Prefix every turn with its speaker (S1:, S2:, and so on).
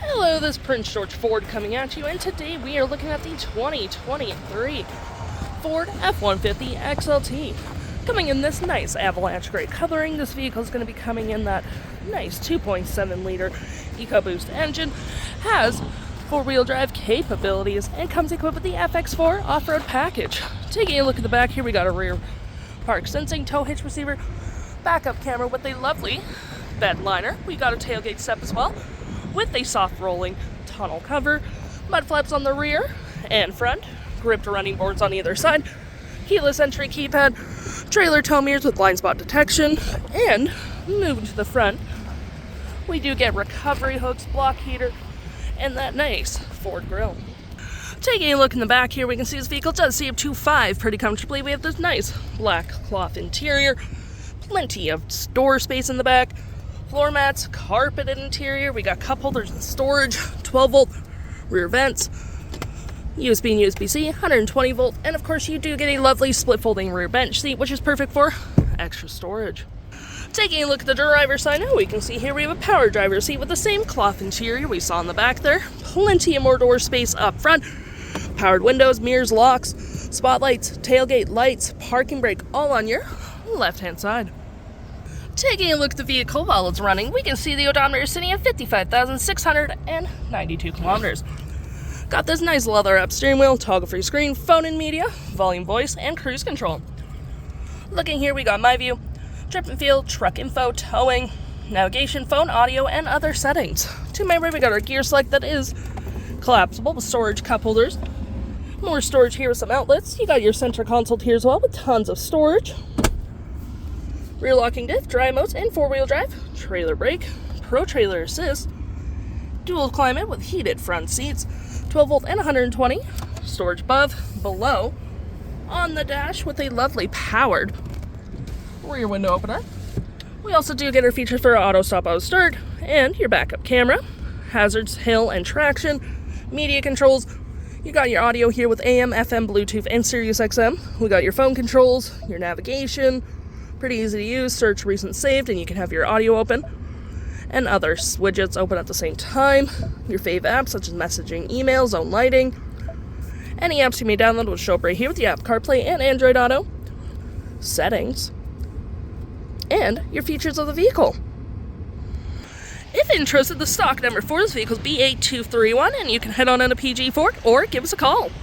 S1: Hello, this is Prince George Ford coming at you, and today we are looking at the 2023 Ford F-150 XLT. Coming in this nice Avalanche gray coloring, this vehicle is going to be coming in that nice 2.7 liter EcoBoost engine, has four-wheel drive capabilities, and comes equipped with the FX4 Off-Road Package. Taking a look at the back here, we got a rear park sensing, tow hitch receiver, backup camera with a lovely bed liner. We got a tailgate step as well, with a soft rolling tunnel cover, mud flaps on the rear and front, gripped running boards on either side, keyless entry keypad, trailer tow mirrors with blind spot detection, and moving to the front, we do get recovery hooks, block heater, and that nice Ford Grille. Taking a look in the back here, we can see this vehicle does see up to 5 pretty comfortably. We have this nice black cloth interior, plenty of store space in the back, floor mats, carpeted interior. We got cup holders and storage, 12 volt rear vents, USB and USB-C, 120 volt, and of course you do get a lovely split folding rear bench seat, which is perfect for extra storage. Taking a look at the driver's side now, we can see here we have a power driver's seat with the same cloth interior we saw in the back there. Plenty of more door space up front, powered windows, mirrors, locks, spotlights, tailgate lights, parking brake, all on your left-hand side. Taking a look at the vehicle while it's running, we can see the odometer is sitting at 55,692 kilometers. Got this nice leather-up steering wheel, toggle-free screen, phone and media, volume, voice, and cruise control. Looking here, we got My View, trip and field, truck info, towing, navigation, phone, audio, and other settings. To my right, we got our gear select that is collapsible with storage cup holders. More storage here with some outlets. You got your center console here as well with tons of storage. Rear locking diff, dry modes, and four-wheel drive, trailer brake, pro trailer assist, dual climate with heated front seats, 12 volt and 120, storage above, below, on the dash with a lovely powered rear window opener. We also do get our features for auto stop, auto start, and your backup camera, hazards, hill, and traction, media controls. You got your audio here with AM, FM, Bluetooth, and SiriusXM. We got your phone controls, your navigation. Pretty easy to use, search recent saved, and you can have your audio open and other widgets open at the same time. Your fave apps such as messaging, email, zone lighting. Any apps you may download will show up right here with the app CarPlay and Android Auto. Settings. And your features of the vehicle. If interested, the stock number for this vehicle is B8231, and you can head on into PG for it or give us a call.